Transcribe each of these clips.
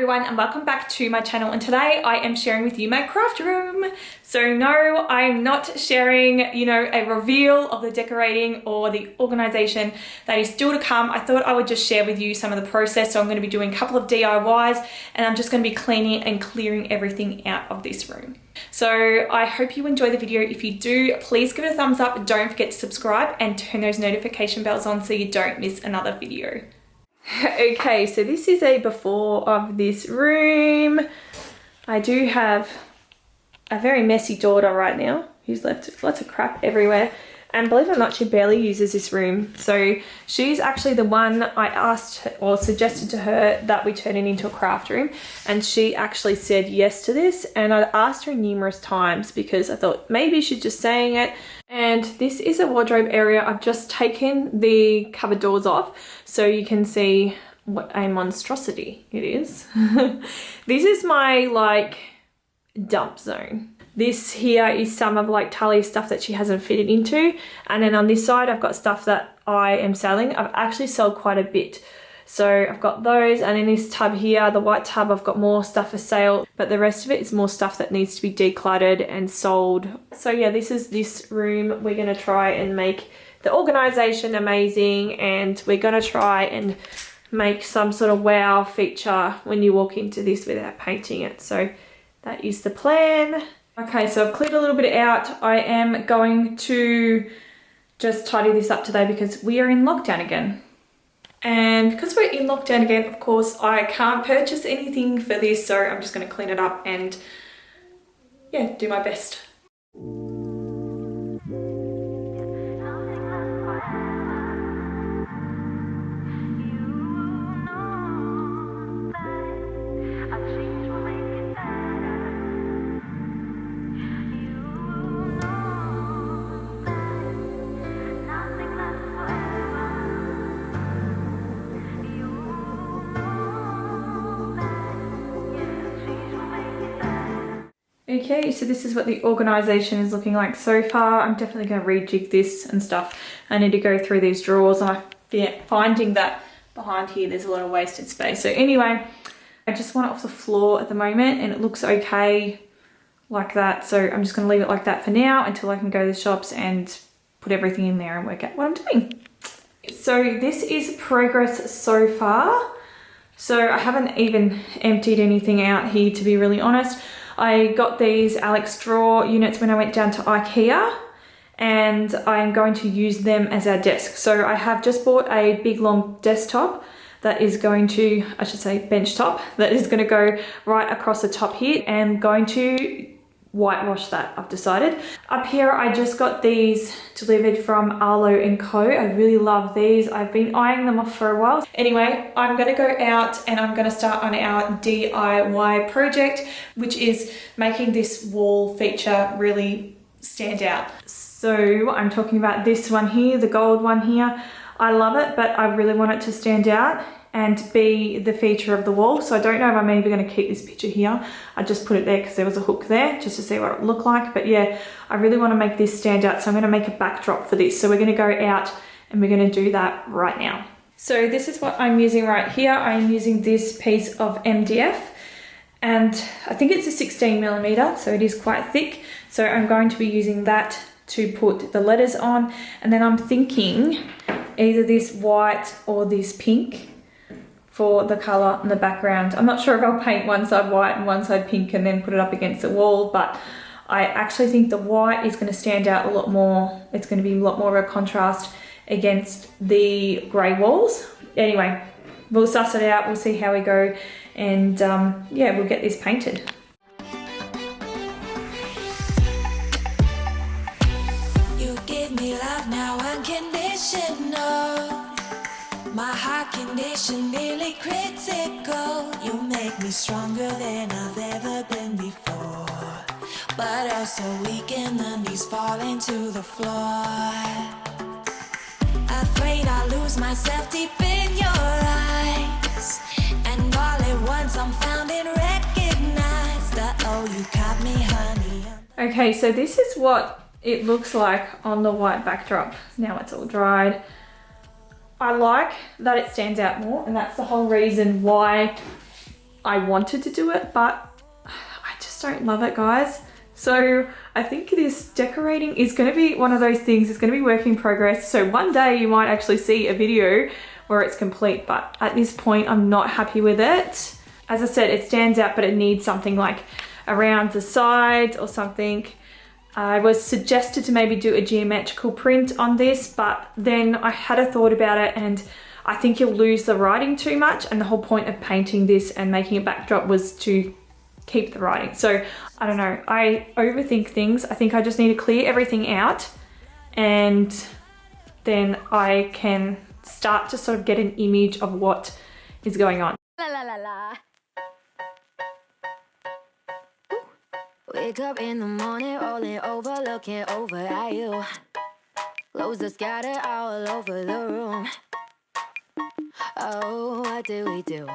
everyone and welcome back to my channel, and today I am sharing with you my craft room. So no, I'm not sharing, a reveal of the decorating or the organization. That is still to come. I thought I would just share with you some of the process. So I'm going to be doing a couple of DIYs and I'm just going to be cleaning and clearing everything out of this room. So I hope you enjoy the video. If you do, please give it a thumbs up. Don't forget to subscribe and turn those notification bells on so you don't miss another video. Okay, so this is a before of this room. I do have a very messy daughter right now who's left lots of crap everywhere, and believe it or not, she barely uses this room. So she's actually the one I asked or suggested to her that we turn it into a craft room, and she actually said yes to this. And I asked her numerous times because I thought maybe she's just saying it. And this is a wardrobe area. I've just taken the cupboard doors off so you can see what a monstrosity it is. This is my dump zone. This here is some of Talia's stuff that she hasn't fitted into. And then on this side, I've got stuff that I am selling. I've actually sold quite a bit. So I've got those, and in this tub here, the white tub, I've got more stuff for sale, but the rest of it is more stuff that needs to be decluttered and sold. So yeah, this is this room. We're gonna try and make the organization amazing, and we're gonna try and make some sort of wow feature when you walk into this without painting it. So that is the plan. Okay, so I've cleared a little bit out. I am going to just tidy this up today because we are in lockdown again. And because we're in lockdown again, of course, I can't purchase anything for this, so I'm just going to clean it up and, yeah, do my best. Okay, so this is what the organization is looking like so far. I'm definitely going to rejig this and stuff. I need to go through these drawers, and I'm finding that behind here there's a lot of wasted space. So anyway, I just want it off the floor at the moment, and it looks okay like that. So I'm just going to leave it like that for now until I can go to the shops and put everything in there and work out what I'm doing. So this is progress so far. So I haven't even emptied anything out here, to be really honest. I got these Alex drawer units when I went down to IKEA, and I'm going to use them as our desk. So I have just bought a big long desktop that is going to, I should say bench top, that is going to go right across the top here, and going to whitewash that, I've decided. Up here I just got these delivered from Arlo and Co. I really love these. I've been eyeing them off for a while. Anyway, I'm gonna go out and I'm gonna start on our DIY project, which is making this wall feature really stand out. So I'm talking about this one here, the gold one here. I love it, but I really want it to stand out and be the feature of the wall. So I don't know if I'm even going to keep this picture here. I just put it there because there was a hook there just to see what it looked like. But yeah, I really want to make this stand out. So I'm going to make a backdrop for this. So we're going to go out and we're going to do that right now. So this is what I'm using right here. I'm using this piece of MDF, and I think it's a 16mm, so it is quite thick. So I'm going to be using that to put the letters on. And then I'm thinking either this white or this pink for the colour in the background. I'm not sure if I'll paint one side white and one side pink and then put it up against the wall, but I actually think the white is going to stand out a lot more. It's going to be a lot more of a contrast against the grey walls. Anyway, we'll suss it out, we'll see how we go, and yeah, we'll get this painted. You give me love now unconditional. My heart condition nearly critical. You make me stronger than I've ever been before, but also weak and the knees falling to the floor. Afraid I'll lose myself deep in your eyes, and all at once I'm found and recognized. Oh, you caught me, honey. Okay, so this is what it looks like on the white backdrop. Now it's all dried. I like that it stands out more, and that's the whole reason why I wanted to do it, but I just don't love it, guys. So I think this decorating is going to be one of those things. It's going to be work in progress. So one day you might actually see a video where it's complete, but at this point I'm not happy with it. As I said, it stands out, but it needs something like around the sides or something. I was suggested to maybe do a geometrical print on this, but then I had a thought about it and I think you'll lose the writing too much, and the whole point of painting this and making a backdrop was to keep the writing. So I don't know, I overthink things. I think I just need to clear everything out and then I can start to sort of get an image of what is going on. La la la la. Wake up in the morning, rolling over, looking over at you. Clothes are scattered all over the room. Oh, what do we do?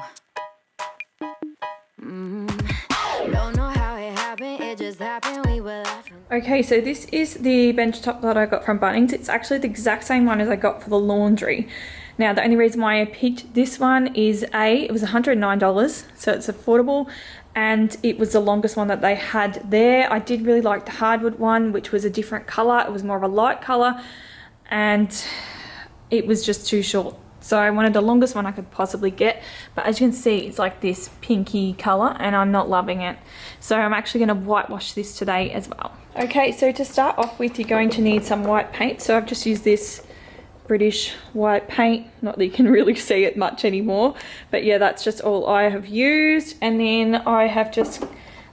Don't know how it happened, it just happened, we were laughing. Okay, so this is the bench top that I got from Bunnings. It's actually the exact same one as I got for the laundry. Now, the only reason why I picked this one is it was $109, so it's affordable, and it was the longest one that they had there. I did really like the hardwood one, which was a different color. It was more of a light color, and it was just too short. So I wanted the longest one I could possibly get, but as you can see, it's like this pinky color and I'm not loving it. So I'm actually going to whitewash this today as well. Okay, so to start off with, you're going to need some white paint. So I've just used this British white paint, not that you can really see it much anymore, but yeah, that's just all I have used. And then I have just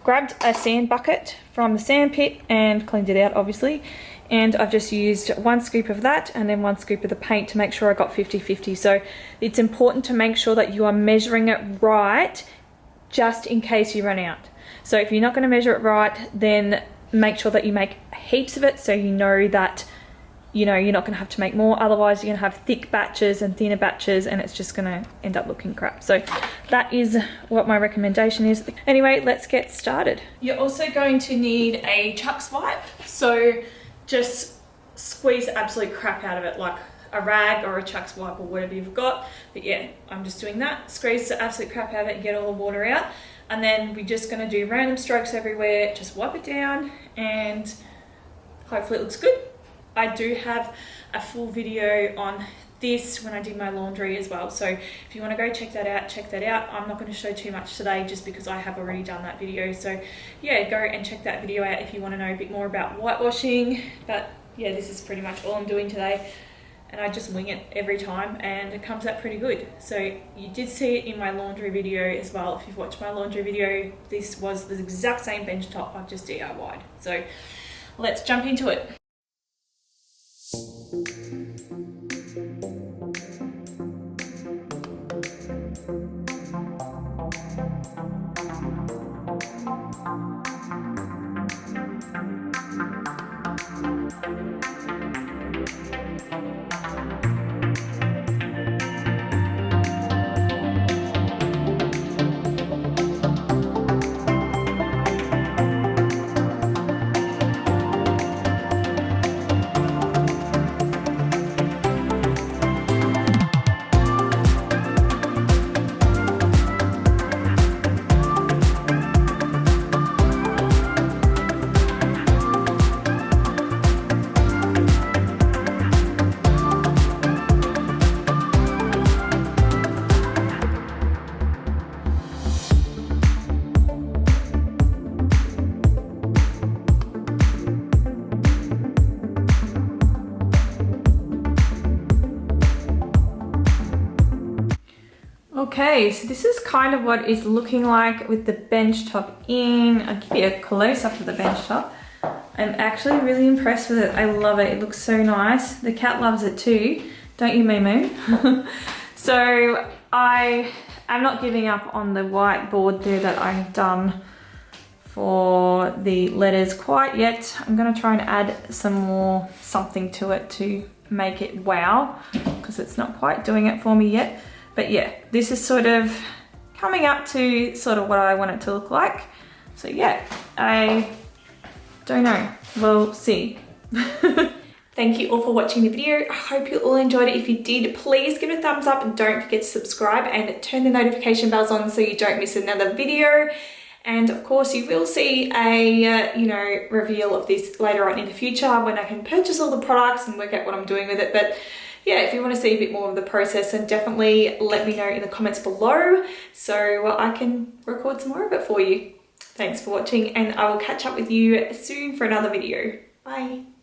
grabbed a sand bucket from the sand pit and cleaned it out, obviously. And I've just used 1 scoop of that and then 1 scoop of the paint to make sure I got 50-50. So it's important to make sure that you are measuring it right, just in case you run out. So if you're not going to measure it right, then make sure that you make heaps of it, so you know that, you know, you're not going to have to make more. Otherwise you're going to have thick batches and thinner batches and it's just going to end up looking crap. So that is what my recommendation is. Anyway, let's get started. You're also going to need a chuck swipe. So just squeeze the absolute crap out of it, like a rag or a chuck swipe or whatever you've got. But yeah, I'm just doing that. Squeeze the absolute crap out of it and get all the water out. And then we're just going to do random strokes everywhere. Just wipe it down and hopefully it looks good. I do have a full video on this when I did my laundry as well. So if you want to go check that out, check that out. I'm not going to show too much today just because I have already done that video. So yeah, go and check that video out if you want to know a bit more about whitewashing. But yeah, this is pretty much all I'm doing today. And I just wing it every time and it comes out pretty good. So you did see it in my laundry video as well. If you've watched my laundry video, this was the exact same bench top I've just DIY'd. So let's jump into it. Okay, so this is kind of what it's looking like with the bench top in. I'll give you a close up of the bench top. I'm actually really impressed with it. I love it. It looks so nice. The cat loves it too. Don't you, Moo? So I'm not giving up on the whiteboard there that I've done for the letters quite yet. I'm going to try and add some more something to it to make it wow, because it's not quite doing it for me yet. But yeah, this is sort of coming up to sort of what I want it to look like. So yeah, I don't know, we'll see. Thank you all for watching the video. I hope you all enjoyed it. If you did, please give it a thumbs up and don't forget to subscribe and turn the notification bells on so you don't miss another video. And of course you will see a, reveal of this later on in the future when I can purchase all the products and work out what I'm doing with it. But yeah, if you want to see a bit more of the process, then definitely let me know in the comments below so I can record some more of it for you. Thanks for watching, and I will catch up with you soon for another video. Bye.